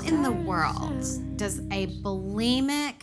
in the world does a bulimic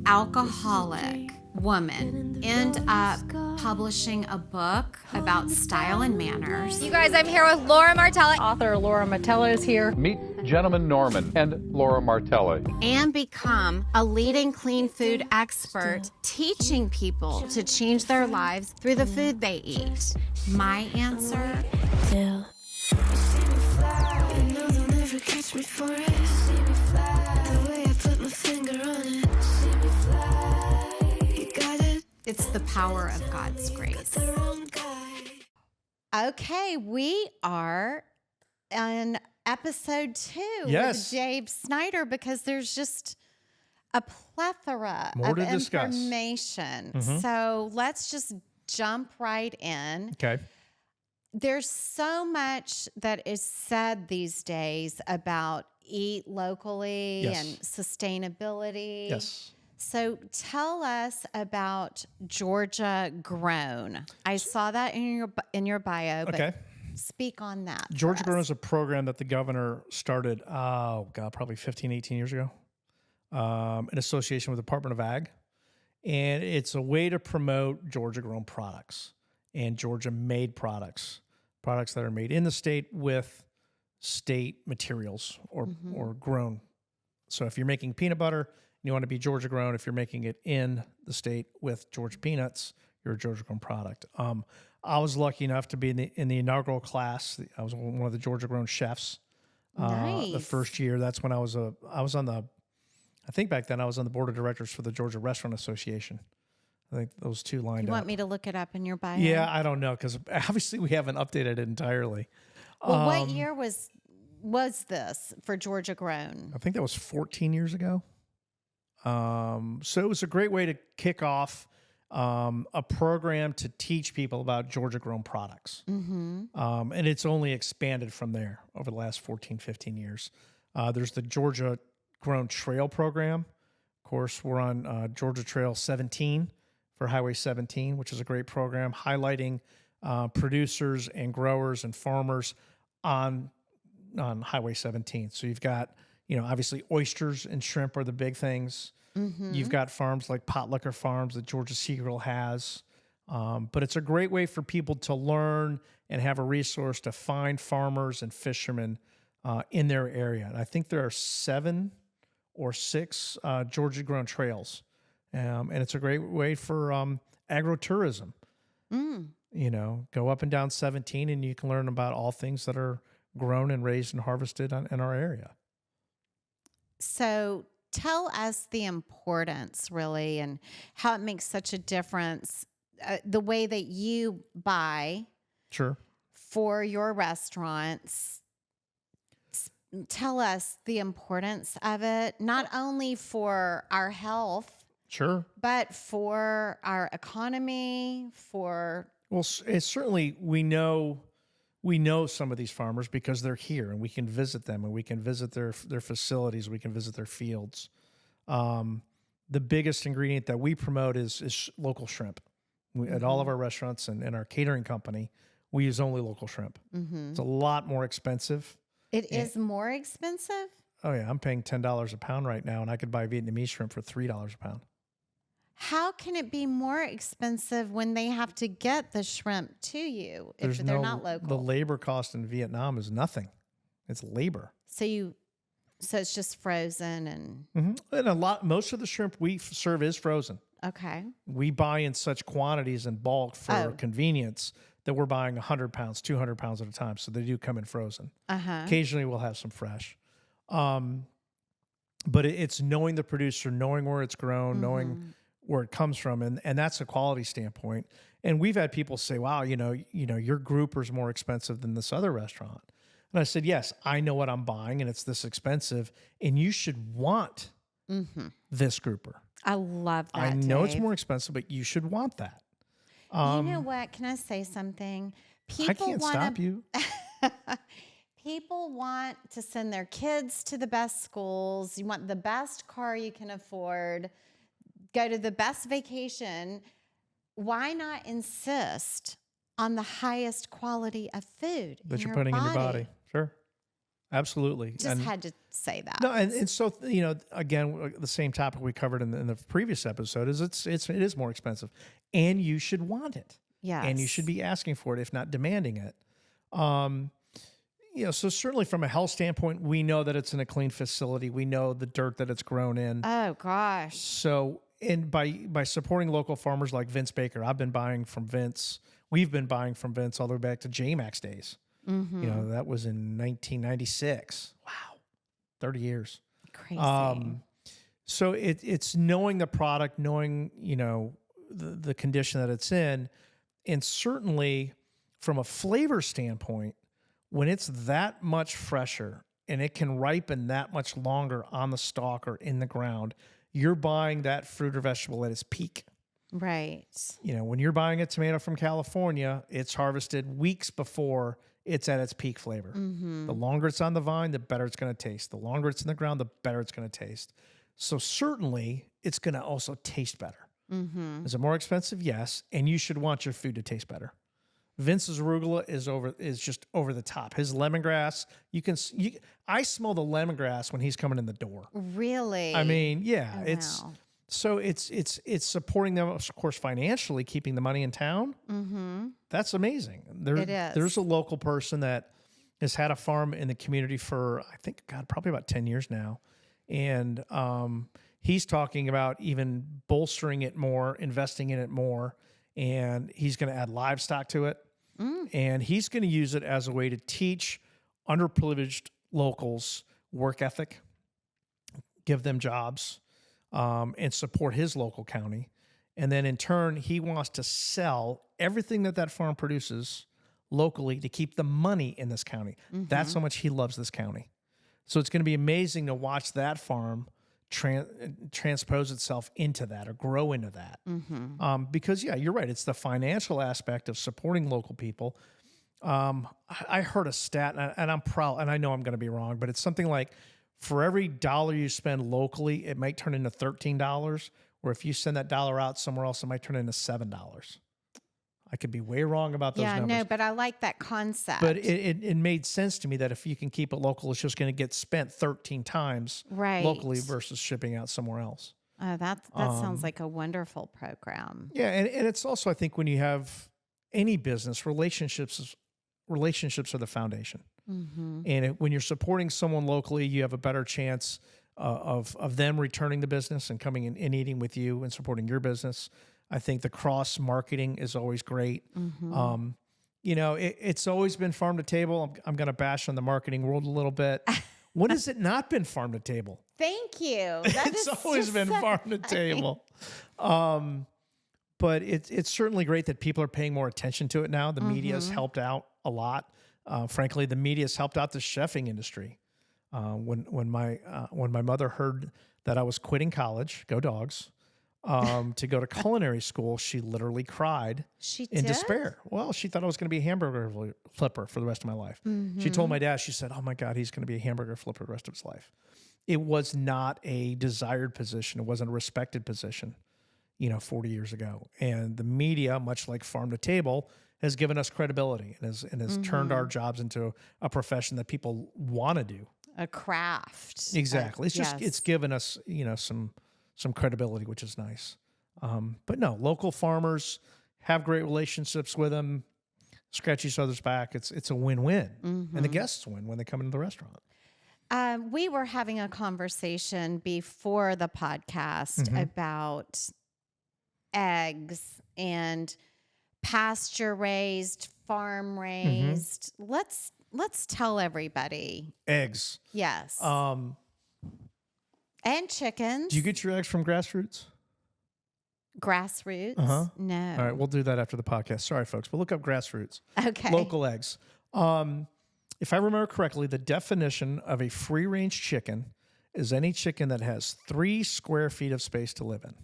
alcoholic woman end up publishing a book about style and manners? You guys, I'm here with Laura Martella. Author Laura Martella is here. Meet Gentleman Norman and Laura Martella. And become a leading clean food expert, teaching people to change their lives through the food they eat. My answer? Still. You see me fly, you know they'll never catch me for it. See me fly, the way I put my finger on it. See me fly, you got it. It's the power of God's grace. The wrong guy. Okay, we are on episode 2 Yes. with Dave Snyder because there's just a plethora More of to discuss. information. Mhm. So let's just jump right in. Okay. There's so much that is said these days about eat locally Yes. and sustainability. Yes. So tell us about Georgia Grown. I saw that in your bio, but Okay. speak on that. for Georgia Grown us. is a program that the governor started, probably 15, 18 years ago, in association with the Department of Ag. And it's a way to promote Georgia Grown products and Georgia made products that are made in the state with state materials or grown. So if you're making peanut butter and you want to be Georgia Grown, if you're making it in the state with Georgia peanuts, you're a Georgia Grown product. I was lucky enough to be in the inaugural class. I was one of the Georgia Grown chefs. The Nice. first year, that's when I was on the, I think back then I was on the board of directors for the Georgia Restaurant Association. I think those two lined You up. want me to look it up in your bio? Yeah, I don't know because obviously we haven't updated it entirely. Well, what year was this for Georgia Grown? I think that was 14 years ago. So it was a great way to kick off a program to teach people about Georgia grown products. And it's only expanded from there over the last 14, 15 years. There's the Georgia Grown Trail program. Of course, we're on Georgia Trail 17 for Highway 17, which is a great program highlighting producers and growers and farmers on Highway 17. So you've got, obviously oysters and shrimp are the big things. You've got farms like Potlicker Farms that Georgia Seagrill has. But it's a great way for people to learn and have a resource to find farmers and fishermen in their area. And I think there are 7 or 6 Georgia grown trails. And it's a great way for agritourism. Go up and down 17 and you can learn about all things that are grown and raised and harvested in our area. So tell us the importance, really, and how it makes such a difference, the way that you buy Sure. for your restaurants. Tell us the importance of it, not only for our health, Sure. but for our economy, for... Well, it's certainly we know some of these farmers because they're here and we can visit them and we can visit their facilities, we can visit their fields. The biggest ingredient that we promote is local shrimp. At all of our restaurants and in our catering company, we use only local shrimp. It's a lot more expensive. It is more expensive? Oh yeah, I'm paying $10 a pound right now and I could buy Vietnamese shrimp for $3 a pound. How can it be more expensive when they have to get the shrimp to you if they're not local? The labor cost in Vietnam is nothing. It's labor. So it's just frozen and And most of the shrimp we serve is frozen. okay. We buy in such quantities in bulk for convenience that we're buying 100 pounds, 200 pounds at a time. So they do come in frozen. Occasionally we'll have some fresh. But it's knowing the producer, knowing where it's grown, knowing where it comes from. And that's a quality standpoint. And we've had people say, wow, your grouper's more expensive than this other restaurant. And I said, yes, I know what I'm buying and it's this expensive. And you should want this grouper. I love that. I know it's Dave. more expensive, but you should want that. You know what? Can I say something? I can't stop you. People want to send their kids to the best schools. You want the best car you can afford, go to the best vacation. Why not insist on the highest quality of food That in you're your putting body? in your body. Sure. Absolutely. Just had to say that. No, and so again, the same topic we covered in the previous episode is it is more expensive, and you should want it. Yes. And you should be asking for it, if not demanding it. So certainly from a health standpoint, we know that it's in a clean facility. We know the dirt that it's grown in. Oh gosh. So, and by supporting local farmers like Vince Baker, I've been buying from Vince. We've been buying from Vince all the way back to J-Max days. Mm-hmm. That was in 1996. Wow, 30 years. Crazy. So it's knowing the product, knowing the condition that it's in, and certainly from a flavor standpoint, when it's that much fresher and it can ripen that much longer on the stalk or in the ground, you're buying that fruit or vegetable at its peak. Right. When you're buying a tomato from California, it's harvested weeks before it's at its peak flavor. Mm-hmm. The longer it's on the vine, the better it's going to taste. The longer it's in the ground, the better it's going to taste. So certainly it's going to also taste better. Mm-hmm. Is it more expensive? Yes. And you should want your food to taste better. Vince's arugula is just over the top. His lemongrass, I smell the lemongrass when he's coming in the door. Really? I mean, yeah, wow. So it's supporting them, of course, financially, keeping the money in town. Mm-hmm. That's amazing. It is. There's a local person that has had a farm in the community for, I think, probably about 10 years now. And he's talking about even bolstering it more, investing in it more. And he's going to add livestock to it. And he's going to use it as a way to teach underprivileged locals work ethic, give them jobs, and support his local county. And then in turn, he wants to sell everything that farm produces locally to keep the money in this county. Mm-hmm. That's how much he loves this county. So it's going to be amazing to watch that farm transpose itself into that or grow into that. Mm-hmm. Because, yeah, you're right. It's the financial aspect of supporting local people. I heard a stat, and I'm proud, and I know I'm going to be wrong, but it's something like for every dollar you spend locally, it might turn into $13, or if you send that dollar out somewhere else, it might turn into $7. I could be way wrong about those numbers. Yeah, no, but I like that concept. But it made sense to me that if you can keep it local, it's just going to get spent 13 times locally versus shipping out somewhere else. That sounds like a wonderful program. Yeah, and it's also, I think, when you have any business, relationships are the foundation. Mm-hmm. And when you're supporting someone locally, you have a better chance of them returning the business and coming in and eating with you and supporting your business. I think the cross marketing is always great. Mm-hmm. It's always been farm to table. I'm going to bash on the marketing world a little bit. When has it not been farm to table? Thank you. It's always been farm to table. But it's certainly great that people are paying more attention to it now. The media has helped out a lot. Frankly, the media has helped out the chefing industry. When my mother heard that I was quitting college, go Dogs, to go to culinary school, she literally cried in despair. Well, she thought I was going to be a hamburger flipper for the rest of my life. Mm-hmm. She told my dad, she said, "Oh my God, he's going to be a hamburger flipper the rest of his life." It was not a desired position. It wasn't a respected position, 40 years ago. And the media, much like farm to table, has given us credibility and has turned our jobs into a profession that people want to do. A craft. Exactly. It's given us, some credibility, which is nice. But no, local farmers have great relationships with them, scratch each other's back. It's a win-win. Mm-hmm. And the guests win when they come into the restaurant. We were having a conversation before the podcast about eggs and pasture raised, farm raised. Let's tell everybody. Eggs. Yes. And chickens. Do you get your eggs from Grassroots? Grassroots? No. All right, we'll do that after the podcast. Sorry, folks, but look up Grassroots. Okay. Local eggs. If I remember correctly, the definition of a free-range chicken is any chicken that has 3 square feet of space to live in.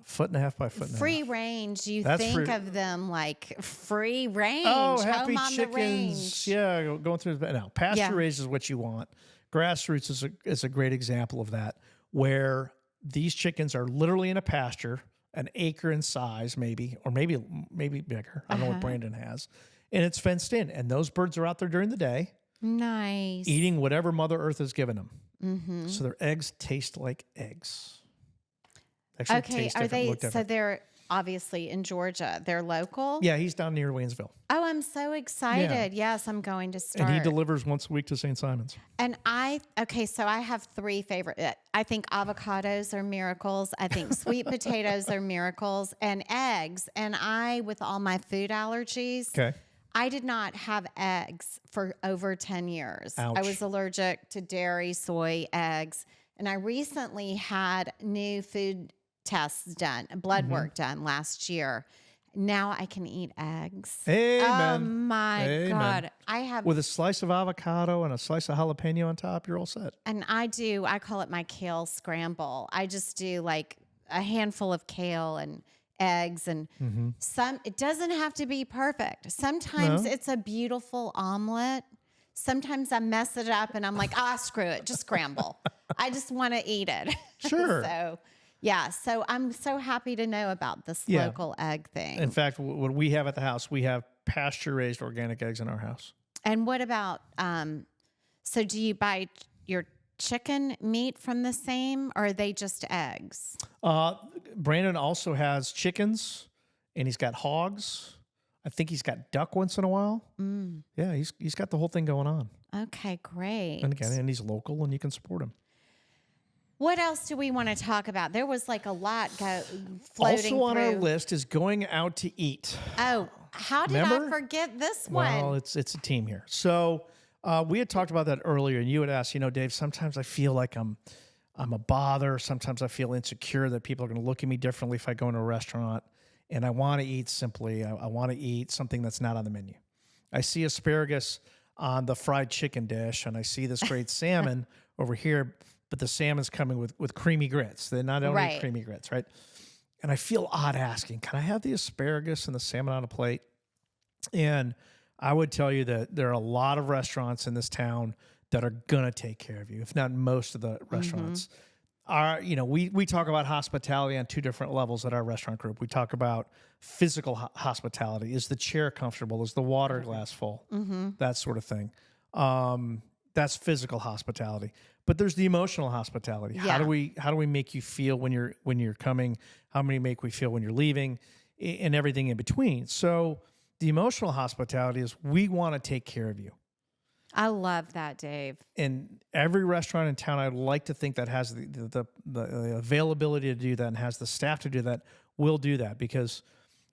1.5 feet by 1.5 feet. Free range, That's think free. Of them like free range. Oh, happy home on chickens. the range. Yeah, going through the... No, pasture raised is what you want. Grassroots is a great example of that, where these chickens are literally in a pasture, an acre in size maybe, or maybe bigger. I don't know what Brandon has. And it's fenced in. And those birds are out there during the day. Nice. eating whatever Mother Earth has given them. So their eggs taste like eggs. Actually, Okay, taste are different, they? look So different. they're obviously in Georgia. They're local. Yeah, he's down near Waynesville, Oh, I'm so excited. Yes, I'm going to start. and he delivers once a week to St. Simon's. And so I have three favorite. I think avocados are miracles. I think sweet potatoes are miracles, and eggs. And with all my food allergies, Okay. I did not have eggs for over 10 years. I Ouch. was allergic to dairy, soy, eggs. And I recently had new food tests done, blood work done last year. Now I can eat eggs. Oh Amen. my Amen. God. I have, With a slice of avocado and a slice of jalapeno on top, you're all set. and I call it my kale scramble. I just do like a handful of kale and eggs and it doesn't have to be perfect. Sometimes No. it's a beautiful omelet. Sometimes I mess it up and I'm like, screw it, just scramble. I just want to eat it. Sure. So I'm so happy to know about this Yeah. local egg thing. In fact, what we have at the house, we have pasture-raised organic eggs in our house. And what about, so do you buy your chicken meat from the same, or are they just eggs? Brandon also has chickens, and he's got hogs. I think he's got duck once in a while. Yeah, he's got the whole thing going on. Okay, great. And again, and he's local, and you can support him. What else do we want to talk about? There was like a lot floating Also on our through. list is going out to eat. Oh, how did Remember? I forget this one? Well, it's a team here. So we had talked about that earlier, and you had asked, Dave, sometimes I feel like I'm a bother. Sometimes I feel insecure that people are going to look at me differently if I go into a restaurant. And I want to eat simply. I want to eat something that's not on the menu. I see asparagus on the fried chicken dish, and I see this great salmon over here, but the salmon's coming with creamy grits. They're not only Right. creamy grits, right? And I feel odd asking, can I have the asparagus and the salmon on a plate? And I would tell you that there are a lot of restaurants in this town that are going to take care of you, if not most of the restaurants. We talk about hospitality on two different levels at our restaurant group. We talk about physical hospitality. Is the chair comfortable? Is the water glass full? That sort of thing. That's physical hospitality. But there's the emotional hospitality. Yeah. How do we make you feel when you're coming? How many make we feel when you're leaving, and everything in between? So the emotional hospitality is we want to take care of you. I love that, Dave. And every restaurant in town, I'd like to think that has the availability to do that and has the staff to do that, will do that. Because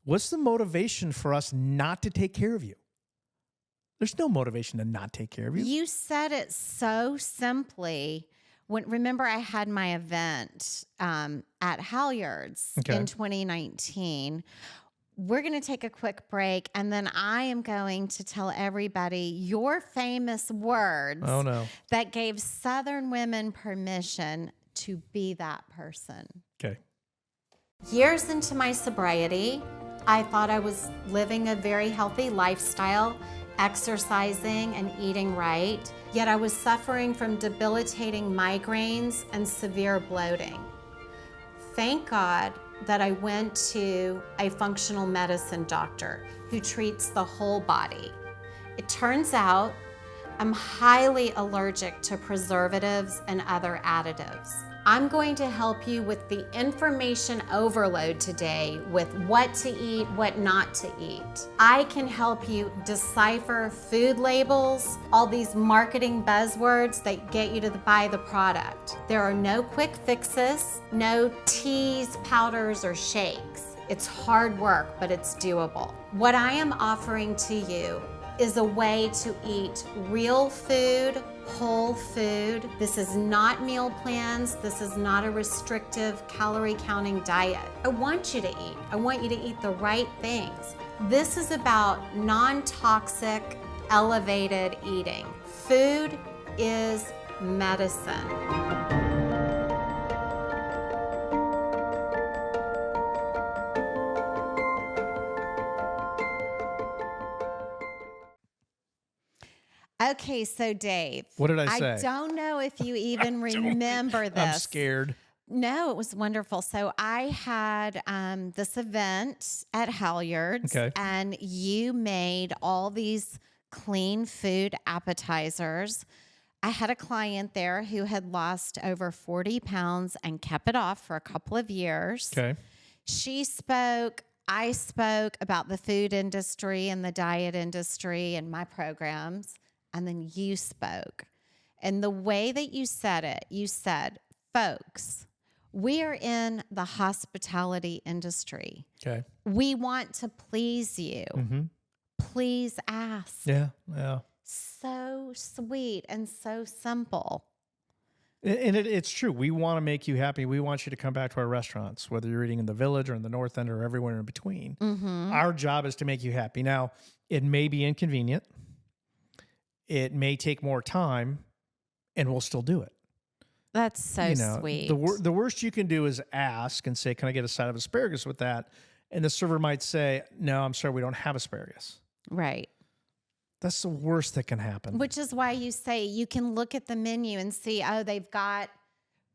what's the motivation for us not to take care of you? There's no motivation to not take care of you. You said it so simply. Remember, I had my event at Halyards in 2019. We're going to take a quick break, and then I am going to tell everybody your famous words that gave Southern women permission to be that person. Okay. Years into my sobriety, I thought I was living a very healthy lifestyle, exercising and eating right, yet I was suffering from debilitating migraines and severe bloating. Thank God that I went to a functional medicine doctor who treats the whole body. It turns out I'm highly allergic to preservatives and other additives. I'm going to help you with the information overload today with what to eat, what not to eat. I can help you decipher food labels, all these marketing buzzwords that get you to buy the product. There are no quick fixes, no teas, powders, or shakes. It's hard work, but it's doable. What I am offering to you is a way to eat real food, whole food. This is not meal plans. This is not a restrictive calorie counting diet. I want you to eat. I want you to eat the right things. This is about non-toxic, elevated eating. Food is medicine. Okay, so Dave. What did I say? I don't know if you even remember this. I'm scared. No, it was wonderful. So I had this event at Halyards, Okay. and you made all these clean food appetizers. I had a client there who had lost over 40 pounds and kept it off for a couple of years. Okay. I spoke about the food industry and the diet industry and my programs, and then you spoke. And the way that you said it, you said, folks, we are in the hospitality industry. Okay. We want to please you. Mm-hmm. Please ask. Yeah. So sweet and so simple. And it's true. We want to make you happy. We want you to come back to our restaurants, whether you're eating in the Village or in the North End or everywhere in between. Mm-hmm. Our job is to make you happy. Now, it may be inconvenient. It may take more time, and we'll still do it. That's so sweet. The worst you can do is ask and say, can I get a side of asparagus with that? And the server might say, no, I'm sorry, we don't have asparagus. Right. That's the worst that can happen. Which is why you say you can look at the menu and see, oh, they've got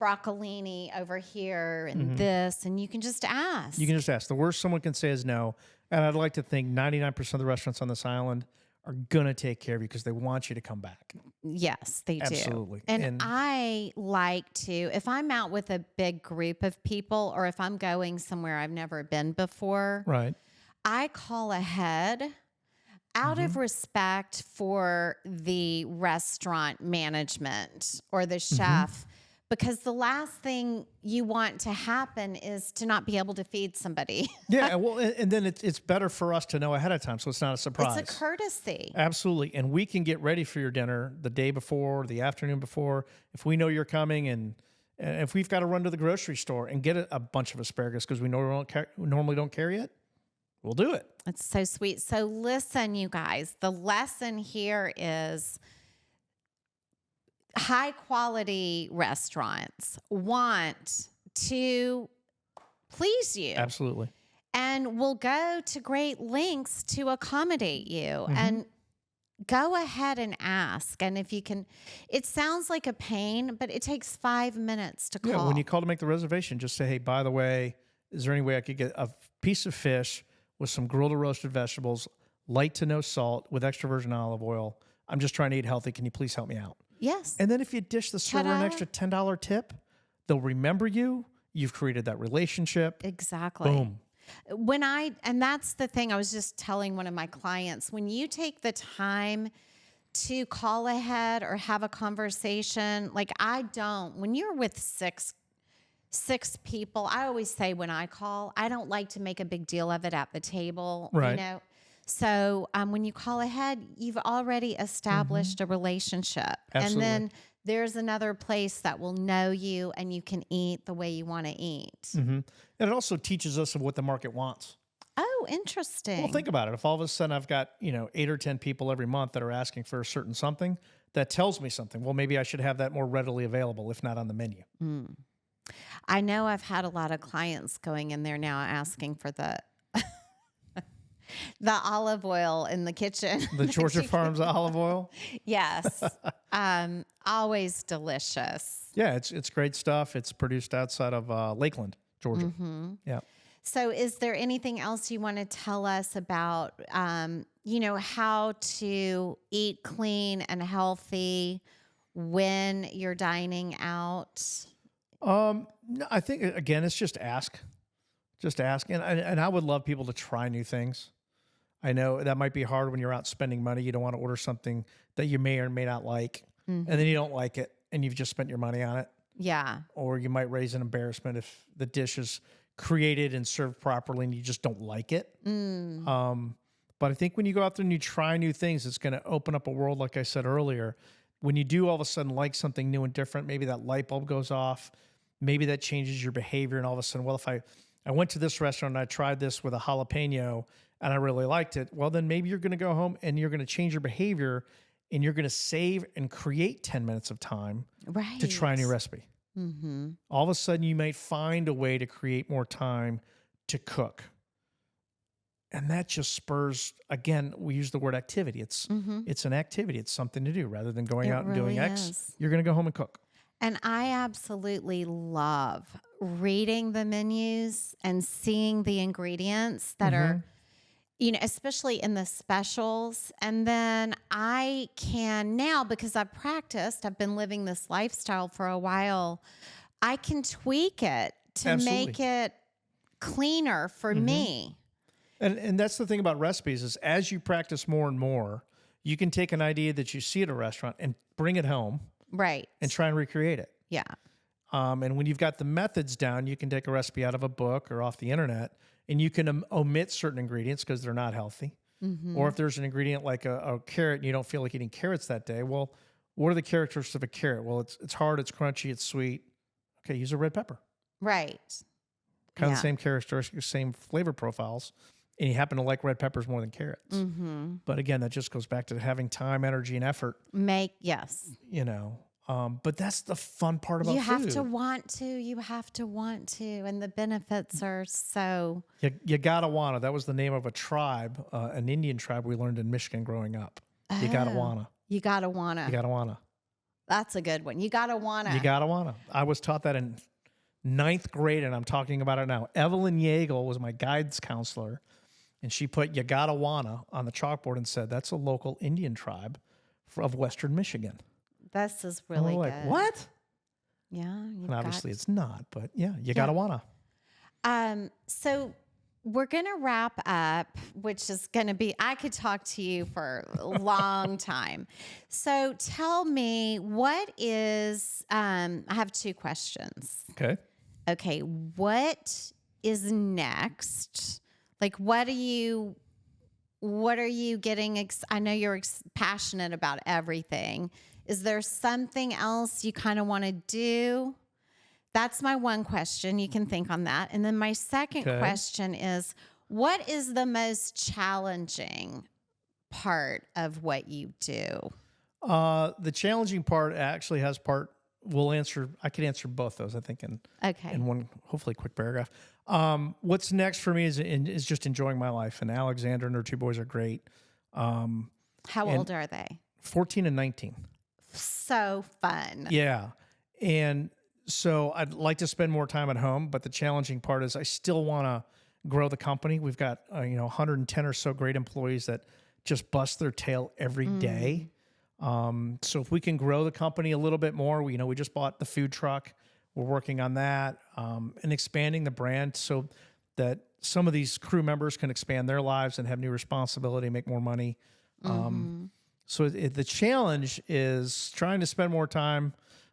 broccolini over here and this, and you can just ask. You can just ask. The worst someone can say is no. And I'd like to think 99% of the restaurants on this island are going to take care of you because they want you to come back. Yes, they do. Absolutely. And I like to, if I'm out with a big group of people or if I'm going somewhere I've never been before, Right. I call ahead out of respect for the restaurant management or the chef, because the last thing you want to happen is to not be able to feed somebody. Yeah, well, and then it's better for us to know ahead of time, so it's not a surprise. It's a courtesy. Absolutely, and we can get ready for your dinner the day before, the afternoon before, if we know you're coming, and if we've got to run to the grocery store and get a bunch of asparagus because we normally don't carry it, we'll do it. It's so sweet. So listen, you guys, the lesson here is high quality restaurants want to please you. Absolutely. And will go to great lengths to accommodate you. And go ahead and ask. And if you can, it sounds like a pain, but it takes 5 minutes to call. Yeah, when you call to make the reservation, just say, hey, by the way, is there any way I could get a piece of fish with some grilled or roasted vegetables, light to no salt, with extra virgin olive oil? I'm just trying to eat healthy. Can you please help me out? Yes. And then if you dish the server an Ta-da. extra $10 tip, they'll remember you. You've created that relationship. Exactly. Boom. And that's the thing I was just telling one of my clients, when you take the time to call ahead or have a conversation, like when you're with six people, I always say when I call, I don't like to make a big deal of it at the table, Right. you know? So when you call ahead, you've already established a relationship. Absolutely. And then there's another place that will know you and you can eat the way you want to eat. Mm-hmm. And it also teaches us of what the market wants. Oh, interesting. Well, think about it. If all of a sudden I've got, 8 or 10 people every month that are asking for a certain something, that tells me something. Well, maybe I should have that more readily available, if not on the menu. I know I've had a lot of clients going in there now asking for the the olive oil in the kitchen. The Georgia Farms olive oil. Yes. Always delicious. Yeah, it's great stuff. It's produced outside of Lakeland, Georgia. Yeah. So is there anything else you want to tell us about, how to eat clean and healthy when you're dining out? No, I think, again, it's just ask. Just ask. And I would love people to try new things. I know that might be hard when you're out spending money. You don't want to order something that you may or may not like, and then you don't like it, and you've just spent your money on it. Yeah. Or you might raise an embarrassment if the dish is created and served properly and you just don't like it. But I think when you go out there and you try new things, it's going to open up a world, like I said earlier. When you do all of a sudden like something new and different, maybe that light bulb goes off. Maybe that changes your behavior, and all of a sudden, well, if I went to this restaurant and I tried this with a jalapeno and I really liked it, well, then maybe you're going to go home and you're going to change your behavior, and you're going to save and create 10 minutes of time to try a new recipe. All of a sudden, you might find a way to create more time to cook. And that just spurs, again, we use the word activity. It's an activity. It's something to do. Rather than going out and doing X, you're going to go home and cook. And I absolutely love reading the menus and seeing the ingredients that are especially in the specials. And then I can now, because I've practiced, I've been living this lifestyle for a while, I can tweak it to Absolutely. make it cleaner for me. And that's the thing about recipes is as you practice more and more, you can take an idea that you see at a restaurant and bring it home Right. and try and recreate it. Yeah. And when you've got the methods down, you can take a recipe out of a book or off the internet, and you can omit certain ingredients because they're not healthy. Or if there's an ingredient like a carrot and you don't feel like eating carrots that day, well, what are the characteristics of a carrot? Well, it's hard, it's crunchy, it's sweet. Okay, use a red pepper. Right. Kind of Yeah. the same characteristics, same flavor profiles, and you happen to like red peppers more than carrots. But again, that just goes back to having time, energy, and effort, Yes. But that's the fun part about You have food. to want to. You have to want to. And the benefits are so. You gotta wanna. That was the name of a tribe, an Indian tribe we learned in Michigan growing up. You gotta Oh. wanna. You got to want You to. gotta wanna. That's a good one. You got to want to. You gotta wanna. I was taught that in 9th grade, and I'm talking about it now. Evelyn Yeagle was my guidance counselor, and she put "you gotta wanna" on the chalkboard and said, "That's a local Indian tribe of Western Michigan." This is And we're really like, good. what? Yeah. And obviously it's not, but yeah, you gotta wanna. So we're going to wrap up, which is going to be, I could talk to you for a long time. So tell me, what is, I have 2 questions. Okay. Okay. What is next? Like, what are you getting? I know you're passionate about everything. Is there something else you kind of want to do? That's my one question. You can think on that. And then my second Okay. question is, what is the most challenging part of what you do? The challenging part actually has part. I could answer both those, I think, in Okay. one hopefully quick paragraph. What's next for me is just enjoying my life. And Alexander and her 2 boys are great. How and- old are they? 14 and 19. So fun. Yeah. And so I'd like to spend more time at home, but the challenging part is I still want to grow the company. We've got 110 or so great employees that just bust their tail every day. So if we can grow the company a little bit more, we just bought the food truck. We're working on that, and expanding the brand so that some of these crew members can expand their lives and have new responsibility, make more money. So the challenge is trying to spend more time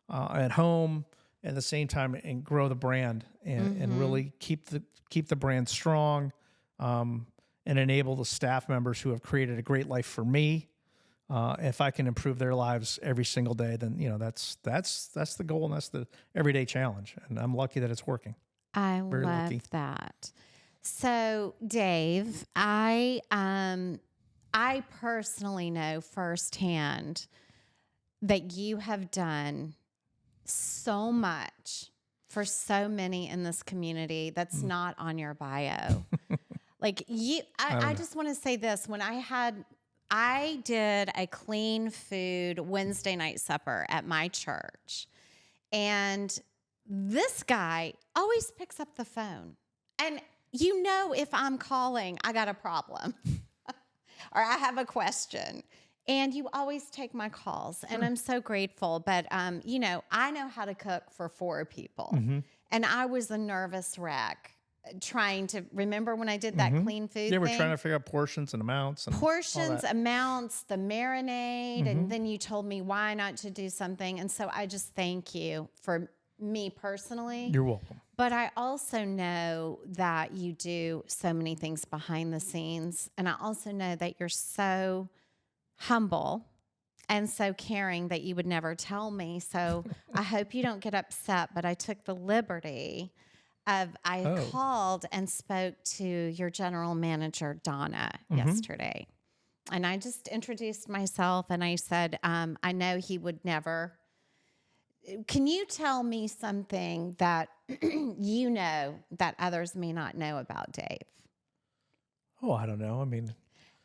at home at the same time and grow the brand and really keep the brand strong, and enable the staff members who have created a great life for me. If I can improve their lives every single day, then that's the goal, and that's the everyday challenge. And I'm lucky that it's working. I Very love lucky. that. So, Dave, I personally know firsthand that you have done so much for so many in this community that's not on your bio. Like I just want to say this. When I did a clean food Wednesday night supper at my church, and this guy always picks up the phone. And if I'm calling, I got a problem or I have a question. And you always take my calls, and I'm so grateful. But, I know how to cook for 4 people. And I was a nervous wreck trying to remember when I did that clean food Yeah, we're thing. trying to figure out portions and amounts. And all Portions, that. amounts, the marinade, and then you told me why not to do something. And so I just thank you for me personally. You're welcome. But I also know that you do so many things behind the scenes. And I also know that you're so humble and so caring that you would never tell me. So I hope you don't get upset, but I took the liberty of, called and spoke to your general manager, Donna, yesterday. And I just introduced myself and I said, I know he would never. Can you tell me something that that others may not know about Dave? Oh, I don't know. I mean,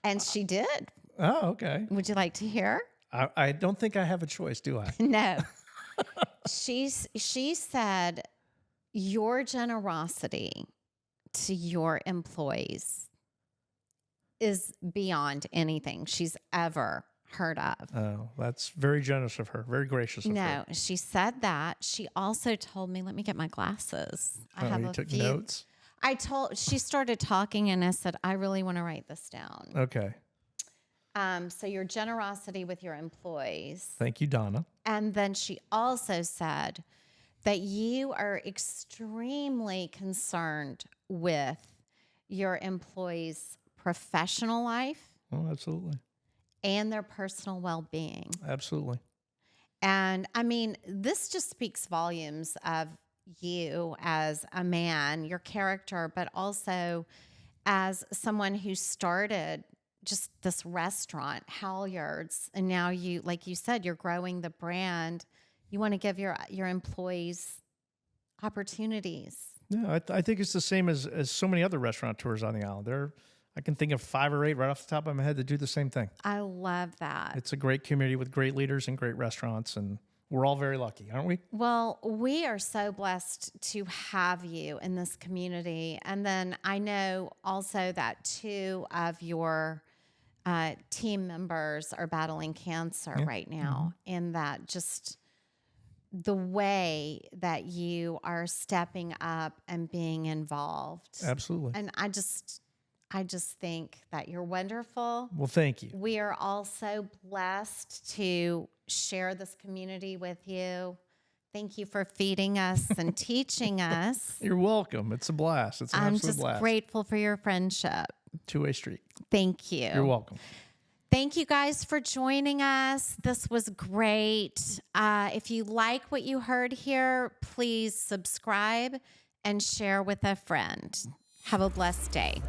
And she did. oh, okay. Would you like to hear? I don't think I have a choice, do I? No. She said your generosity to your employees is beyond anything she's ever heard of. Oh, that's very generous of her. Very gracious of her. No, she said that. She also told me, let me get my glasses. I Oh, have you a took few. notes? She started talking and I said, I really want to write this down. Okay. So your generosity with your employees. Thank you, Donna. And then she also said that you are extremely concerned with your employees' professional life Oh, absolutely. and their personal well-being. Absolutely. And I mean, this just speaks volumes of you as a man, your character, but also as someone who started just this restaurant, Halyards, and now you, like you said, you're growing the brand. You want to give your employees opportunities. Yeah, I think it's the same as so many other restaurateurs on the island. I can think of 5 or 8 right off the top of my head that do the same thing. I love that. It's a great community with great leaders and great restaurants, and we're all very lucky, aren't we? Well, we are so blessed to have you in this community. And then I know also that 2 of your team members are battling cancer right now, and that just the way that you are stepping up and being involved. Absolutely. And I just think that you're wonderful. Well, thank you. We are all so blessed to share this community with you. Thank you for feeding us and teaching us. You're welcome. It's a blast. It's an I'm absolute just blast. grateful for your friendship. Two-way street. Thank you. You're welcome. Thank you guys for joining us. This was great. If you like what you heard here, please subscribe and share with a friend. Have a blessed day.